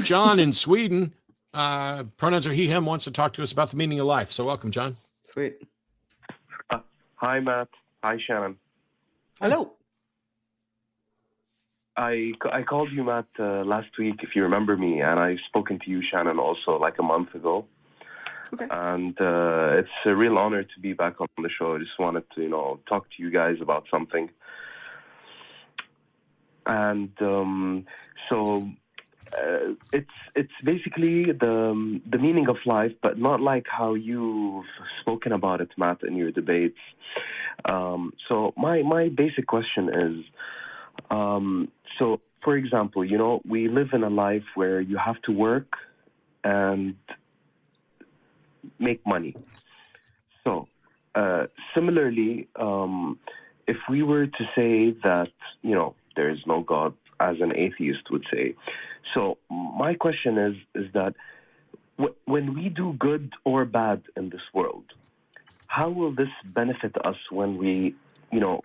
John in Sweden, pronouns are he, him, wants to talk to us about the meaning of life. So welcome, John. Sweet. Hi, Matt. Hi, Shannon. Hello. I called you, Matt, last week, if you remember me, and I've spoken to you, Shannon, also like a month ago. Okay. And it's a real honor to be back on the show. I just wanted to, talk to you guys about something. And it's basically the meaning of life, but not like how you've spoken about it, Matt, in your debates. So my basic question is, so for example, we live in a life where you have to work and make money. So similarly, if we were to say that, there is no God, as an atheist would say. So my question is that when we do good or bad in this world, how will this benefit us when we,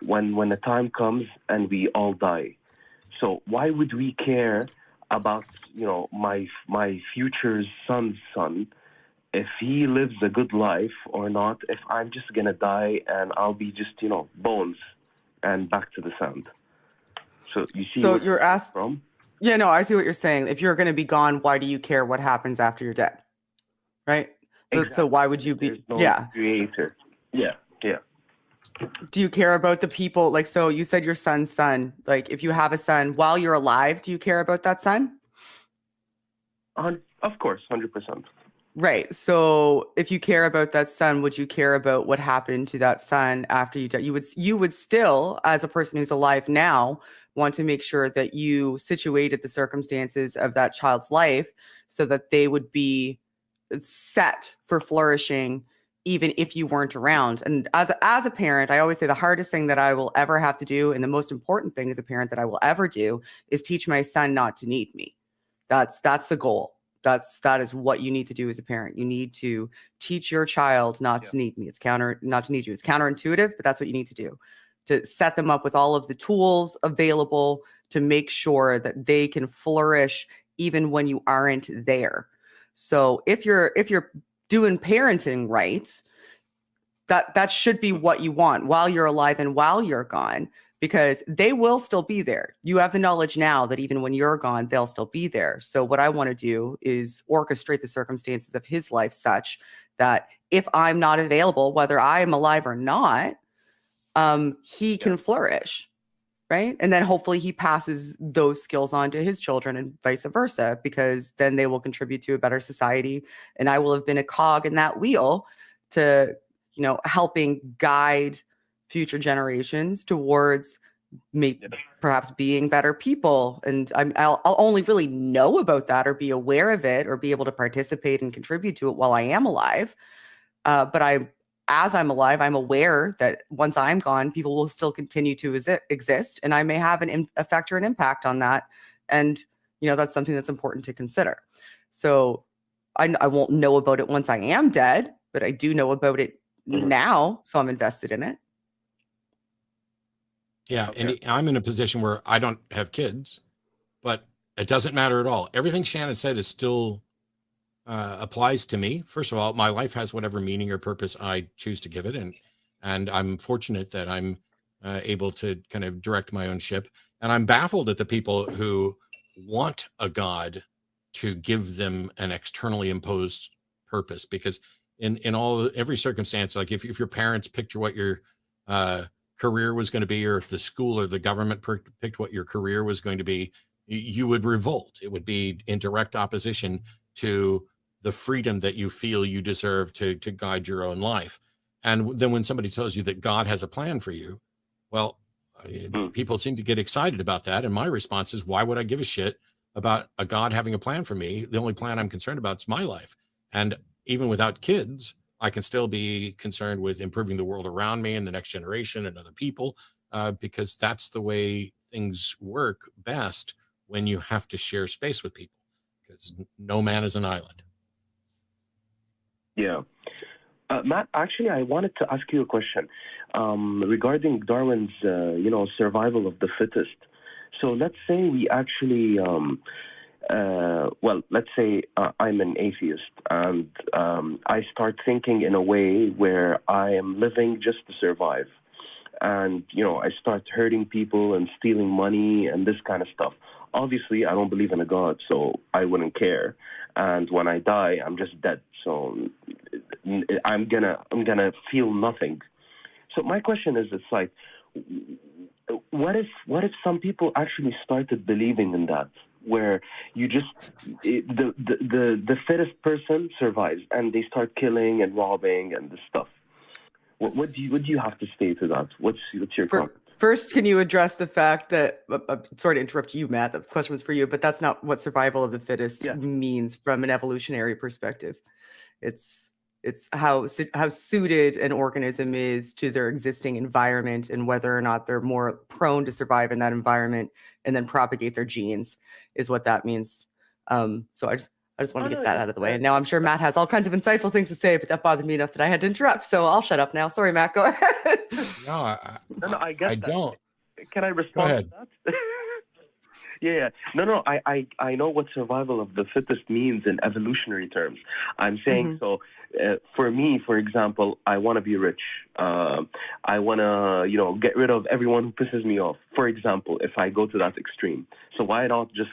when the time comes and we all die? So why would we care about, my future son's son, if he lives a good life or not, if I'm just going to die and I'll be just, bones and back to the sand? So you see So where you're asked from? Yeah, no, I see what you're saying. If you're going to be gone, why do you care what happens after you're dead? Right? Exactly. So why would you be? There's no creator. Yeah. Do you care about the people? Like, so you said your son's son. Like, if you have a son while you're alive, do you care about that son? Of course, 100%. Right. So if you care about that son, would you care about what happened to that son after you die? You would still, as a person who's alive now, want to make sure that you situated the circumstances of that child's life so that they would be set for flourishing even if you weren't around. And as a parent, I always say the hardest thing that I will ever have to do, and the most important thing as a parent that I will ever do, is teach my son not to need me. That's the goal. That is what you need to do as a parent. You need to teach your child not to need me. Not to need you. It's counterintuitive, but that's what you need to do, to set them up with all of the tools available to make sure that they can flourish even when you aren't there. So if you're doing parenting right, that should be what you want while you're alive and while you're gone, because they will still be there. You have the knowledge now that even when you're gone, they'll still be there. So what I want to do is orchestrate the circumstances of his life such that if I'm not available, whether I am alive or not, he can flourish, right? And then hopefully he passes those skills on to his children and vice versa, because then they will contribute to a better society. And I will have been a cog in that wheel to, helping guide future generations towards perhaps being better people. And I'll only really know about that or be aware of it or be able to participate and contribute to it while I am alive. But as I'm alive, I'm aware that once I'm gone, people will still continue to exist, and I may have an effect or an impact on that. And, that's something that's important to consider. So I won't know about it once I am dead, but I do know about it now, so I'm invested in it. Yeah, and I'm in a position where I don't have kids, but it doesn't matter at all. Everything Shannon said is still applies to me. First of all, my life has whatever meaning or purpose I choose to give it, and I'm fortunate that I'm able to kind of direct my own ship. And I'm baffled at the people who want a God to give them an externally imposed purpose, because in every circumstance, like if your parents picked what your career was going to be, or if the school or the government picked what your career was going to be, you would revolt. It would be in direct opposition to the freedom that you feel you deserve to guide your own life. And then when somebody tells you that God has a plan for you, well, people seem to get excited about that. And my response is, why would I give a shit about a God having a plan for me? The only plan I'm concerned about is my life. And even without kids, I can still be concerned with improving the world around me and the next generation and other people, because that's the way things work best when you have to share space with people, because no man is an island. Yeah. Matt, actually, I wanted to ask you a question regarding Darwin's, survival of the fittest. So let's say we actually well, let's say I'm an atheist, and I start thinking in a way where I am living just to survive. And, I start hurting people and stealing money and this kind of stuff. Obviously, I don't believe in a God, so I wouldn't care. And when I die, I'm just dead. So I'm gonna feel nothing. So my question is, it's like, what if some people actually started believing in that, where the fittest person survives, and they start killing and robbing and this stuff? What do you have to say to that? What's your comment? First, can you address the fact that, sorry to interrupt you, Matt, the question was for you, but that's not what survival of the fittest means from an evolutionary perspective. It's how suited an organism is to their existing environment and whether or not they're more prone to survive in that environment and then propagate their genes is what that means. So I just want to get that out of the way. And now I'm sure Matt has all kinds of insightful things to say, but that bothered me enough that I had to interrupt. So I'll shut up now. Sorry, Matt, go ahead. No, I get that. Don't. Can I respond to that? Yeah. No, I know what survival of the fittest means in evolutionary terms. I'm saying for me, for example, I want to be rich. I want to, get rid of everyone who pisses me off. For example, if I go to that extreme. So why not just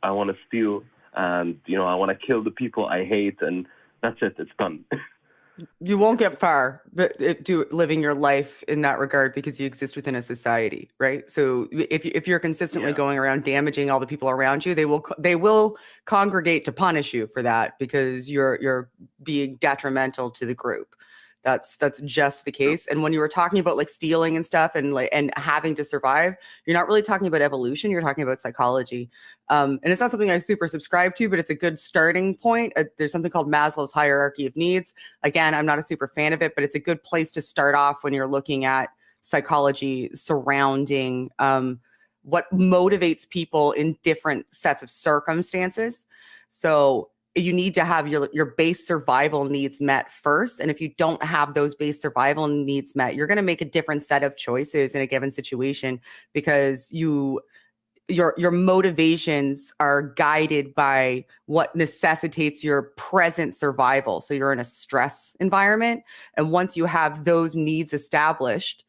I want to steal and, I want to kill the people I hate, and that's it. It's done. You won't get far living your life in that regard because you exist within a society, right? So if you're consistently going around damaging all the people around you, they will congregate to punish you for that because you're being detrimental to the group. That's just the case. And when you were talking about stealing and stuff and having to survive, you're not really talking about evolution. You're talking about psychology. And it's not something I super subscribe to, but it's a good starting point. There's something called Maslow's hierarchy of needs. Again, I'm not a super fan of it, but it's a good place to start off when you're looking at psychology surrounding what motivates people in different sets of circumstances. So you need to have your base survival needs met first. And if you don't have those base survival needs met, you're going to make a different set of choices in a given situation because your motivations are guided by what necessitates your present survival. So you're in a stress environment. And once you have those needs established,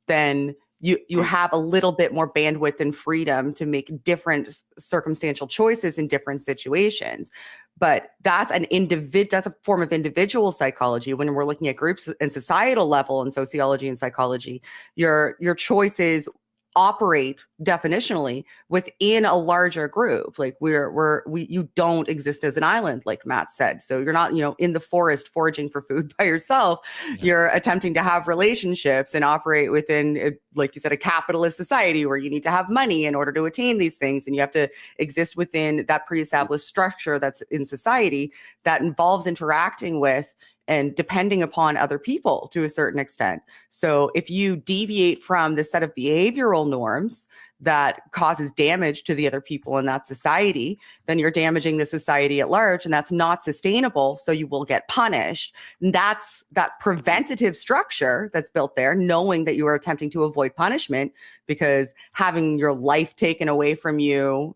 then you have a little bit more bandwidth and freedom to make different circumstantial choices in different situations. But that's that's a form of individual psychology. When we're looking at groups and societal level and sociology and psychology, your choices operate definitionally within a larger group. You don't exist as an island, like Matt said. So you're not, in the forest foraging for food by yourself. Yeah. You're attempting to have relationships and operate within, like you said, a capitalist society where you need to have money in order to attain these things. And you have to exist within that pre-established structure that's in society that involves interacting with and depending upon other people to a certain extent. So if you deviate from the set of behavioral norms that causes damage to the other people in that society, then you're damaging the society at large, and that's not sustainable. So you will get punished. And that's that preventative structure that's built there, knowing that you are attempting to avoid punishment, because having your life taken away from you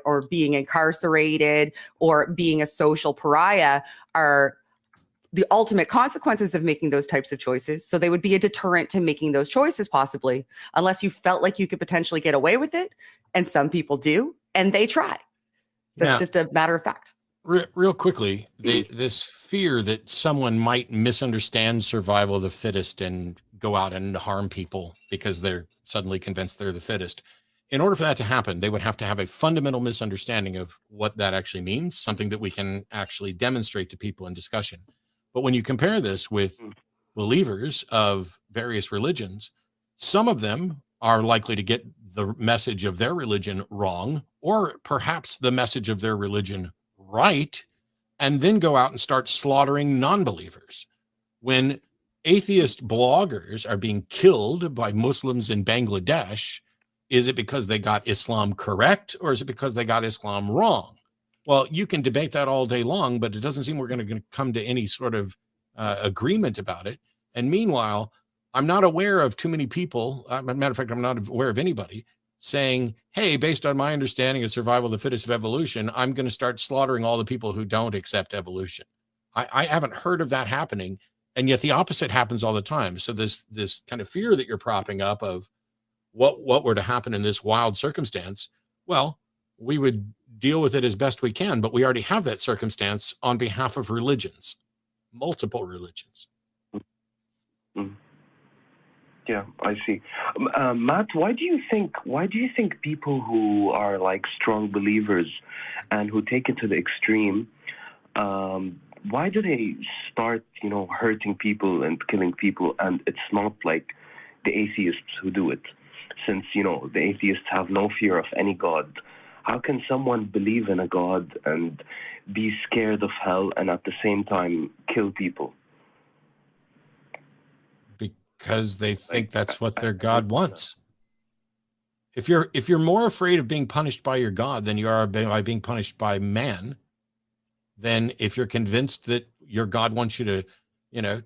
or being incarcerated or being a social pariah are the ultimate consequences of making those types of choices. So they would be a deterrent to making those choices, possibly, unless you felt like you could potentially get away with it. And some people do, and they try. That's just a matter of fact. Real quickly, this fear that someone might misunderstand survival of the fittest and go out and harm people because they're suddenly convinced they're the fittest. In order for that to happen, they would have to have a fundamental misunderstanding of what that actually means, something that we can actually demonstrate to people in discussion. But when you compare this with believers of various religions, some of them are likely to get the message of their religion wrong, or perhaps the message of their religion right, and then go out and start slaughtering non-believers. When atheist bloggers are being killed by Muslims in Bangladesh, is it because they got Islam correct, or is it because they got Islam wrong? Well, you can debate that all day long, but it doesn't seem we're going to come to any sort of agreement about it. And meanwhile, I'm not aware of too many people. As a matter of fact, I'm not aware of anybody saying, hey, based on my understanding of survival of the fittest of evolution, I'm going to start slaughtering all the people who don't accept evolution. I haven't heard of that happening. And yet the opposite happens all the time. So this kind of fear that you're propping up of what were to happen in this wild circumstance, well, we would deal with it as best we can, but we already have that circumstance on behalf of religions, multiple religions. Mm. Yeah, I see. Matt, why do you think people who are like strong believers and who take it to the extreme, why do they start, hurting people and killing people, and it's not like the atheists who do it? Since, the atheists have no fear of any God, how can someone believe in a God and be scared of hell and at the same time kill people? Because they think that's what their God wants. If you're more afraid of being punished by your God than you are by being punished by man, then if you're convinced that your God wants you to,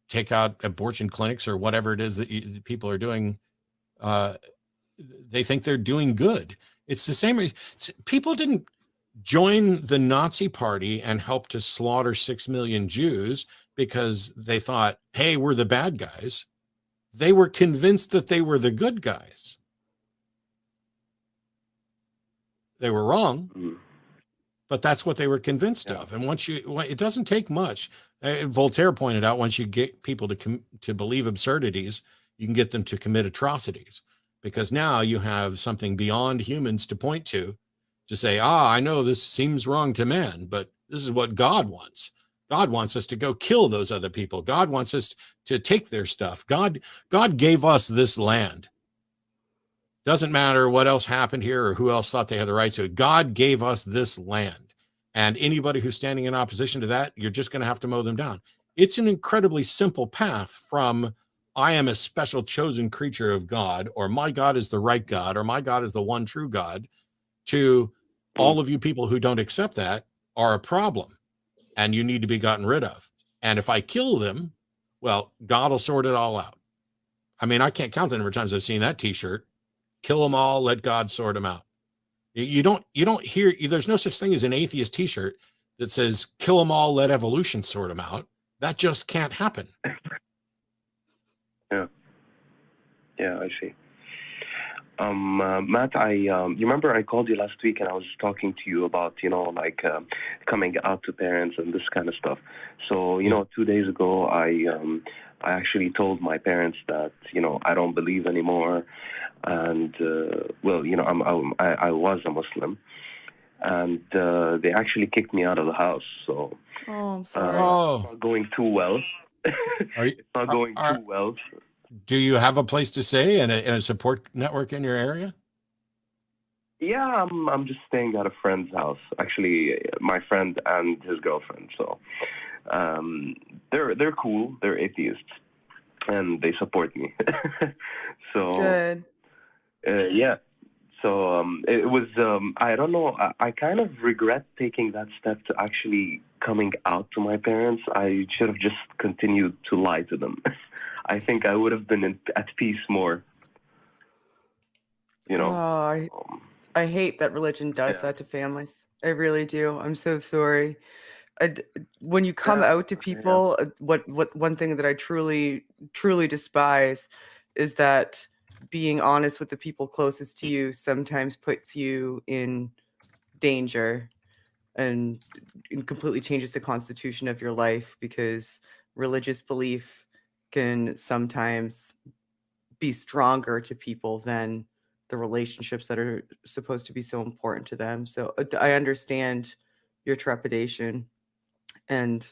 take out abortion clinics or whatever it is that people are doing, they think they're doing good. It's the same. People didn't join the Nazi party and help to slaughter 6 million Jews because they thought, hey, we're the bad guys. They were convinced that they were the good guys. They were wrong, but that's what they were convinced of. And it doesn't take much. Voltaire pointed out, once you get people to believe absurdities, you can get them to commit atrocities, because now you have something beyond humans to point to say, I know this seems wrong to man, but this is what God wants. God wants us to go kill those other people. God wants us to take their stuff. God gave us this land. Doesn't matter what else happened here or who else thought they had the right to it. God gave us this land. And anybody who's standing in opposition to that, you're just going to have to mow them down. It's an incredibly simple path from I am a special chosen creature of God, or my God is the right God, or my God is the one true God, to all of you people who don't accept that are a problem and you need to be gotten rid of. And if I kill them, well, God will sort it all out. I mean, I can't count the number of times I've seen that t-shirt. Kill them all, let God sort them out. You don't hear, there's no such thing as an atheist t-shirt that says kill them all, let evolution sort them out. That just can't happen. Yeah, I see. Matt, you remember I called you last week and I was talking to you about, coming out to parents and this kind of stuff. So, 2 days ago, I actually told my parents that, I don't believe anymore. And, I was a Muslim. And they actually kicked me out of the house. So, I'm sorry. It's not going too well. It's not going too well. Do you have a place to stay and a support network in your area? Yeah, I'm just staying at a friend's house. Actually, my friend and his girlfriend. So, they're cool. They're atheists, and they support me. So good. Yeah. So it was. I don't know. I kind of regret taking that step to actually coming out to my parents. I should have just continued to lie to them. I think I would have been at peace more. I hate that religion does that to families. I really do. I'm so sorry. When you come out to people, what one thing that I truly despise is that being honest with the people closest to you sometimes puts you in danger and completely changes the constitution of your life, because religious belief can sometimes be stronger to people than the relationships that are supposed to be so important to them. So I understand your trepidation and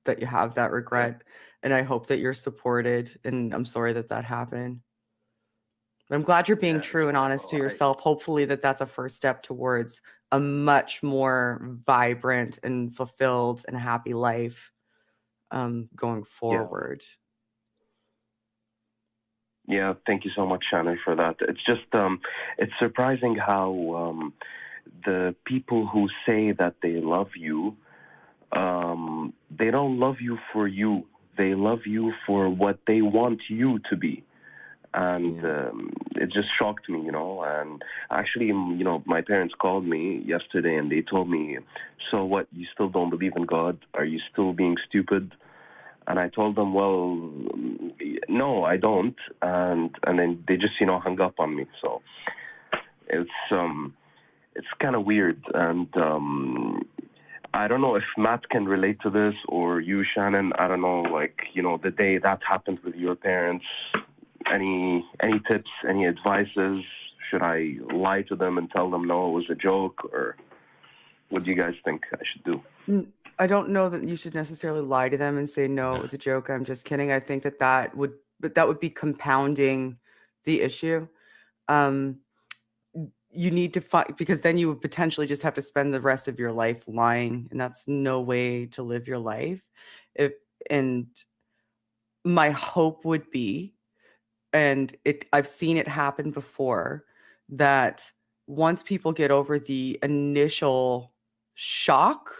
that you have that regret, and I hope that you're supported, and I'm sorry that happened. But I'm glad you're being true and honest to yourself. Hopefully that's a first step towards a much more vibrant and fulfilled and happy life going forward. Yeah, thank you so much, Shannon, for that. It's just, it's surprising how the people who say that they love you, they don't love you for you. They love you for what they want you to be. And it just shocked me, and actually, my parents called me yesterday and they told me, so what, you still don't believe in God? Are you still being stupid? And I told them, well, no, I don't. And then they just, hung up on me. So it's kind of weird. And I don't know if Matt can relate to this, or you, Shannon. I don't know, like, the day that happened with your parents, any tips, any advices? Should I lie to them and tell them no, it was a joke? Or what do you guys think I should do? I don't know that you should necessarily lie to them and say, no, it was a joke, I'm just kidding. I think that would be compounding the issue. You need to find, because then you would potentially just have to spend the rest of your life lying, and that's no way to live your life. And my hope would be, and I've seen it happen before, that once people get over the initial shock,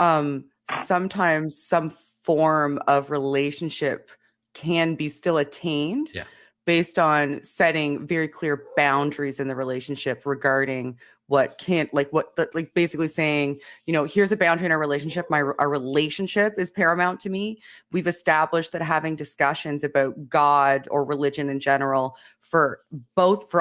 sometimes some form of relationship can be still attained. Yeah. Based on setting very clear boundaries in the relationship regarding basically saying, here's a boundary in our relationship. Our relationship is paramount to me. We've established that having discussions about God or religion in general for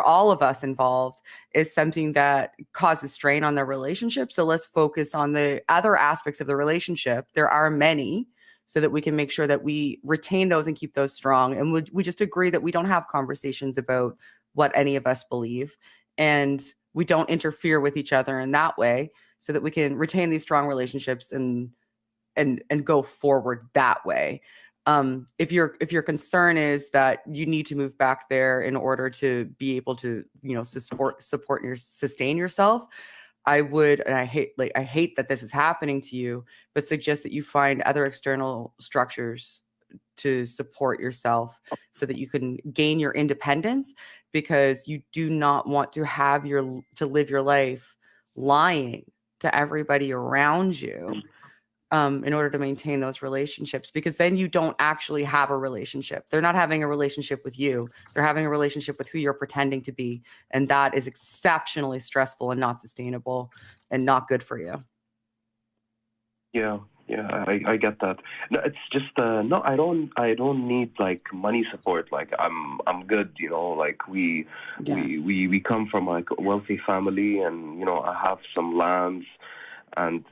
all of us involved is something that causes strain on the relationship. So let's focus on the other aspects of the relationship. There are many, so that we can make sure that we retain those and keep those strong. And we just agree that we don't have conversations about what any of us believe, and we don't interfere with each other in that way, so that we can retain these strong relationships and go forward that way. If your concern is that you need to move back there in order to be able to, support and sustain yourself, I would, and I hate that this is happening to you, but suggest that you find other external structures to support yourself so that you can gain your independence, because you do not want to live your life lying to everybody around you in order to maintain those relationships, because then you don't actually have a relationship. They're not having a relationship with you. They're having a relationship with who you're pretending to be. And that is exceptionally stressful and not sustainable and not good for you. Yeah, I get that. No, it's just no, I don't need like money support. Like I'm good, like we come from like a wealthy family, and I have some lands, and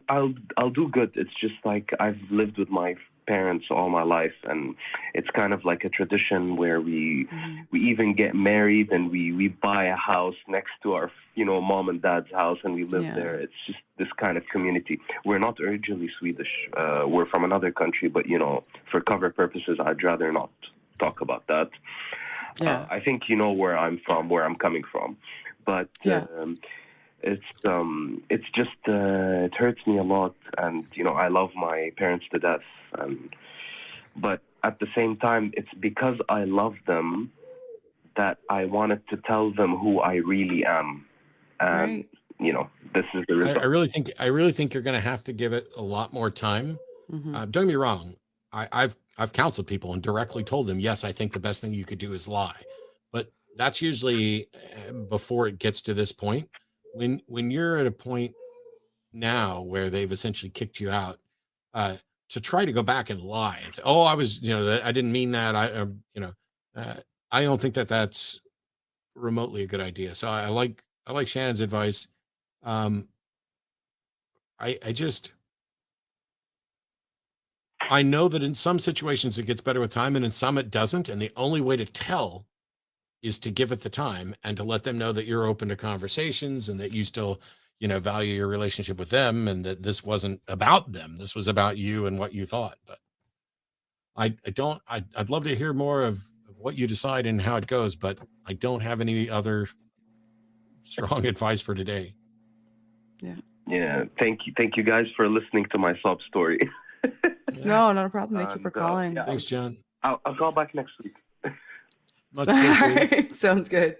I'll do good. It's just like I've lived with my parents all my life, and it's kind of like a tradition where we even get married and we buy a house next to our mom and dad's house, and we live there. It's just this kind of community. We're not originally Swedish. We're from another country, but for cover purposes, I'd rather not talk about that. I think where I'm from, where I'm coming from, but it's just it hurts me a lot, and I love my parents to death, but at the same time, it's because I love them that I wanted to tell them who I really am, and this is the result. I really think you're going to have to give it a lot more time. Don't get me wrong, I've counseled people and directly told them, yes, I think the best thing you could do is lie, but that's usually before it gets to this point. When you're at a point now where they've essentially kicked you out, to try to go back and lie and say, "Oh, I was, I didn't mean that." I don't think that that's remotely a good idea. So I like Shannon's advice. I know that in some situations it gets better with time, and in some it doesn't. And the only way to tell is to give it the time and to let them know that you're open to conversations, and that you still, value your relationship with them, and that this wasn't about them. This was about you and what you thought. But I'd love to hear more of what you decide and how it goes, but I don't have any other strong advice for today. Yeah. Thank you guys for listening to my sob story. No, not a problem. Thank you for calling. Thanks, John. I'll call back next week. Much appreciated. Sounds good.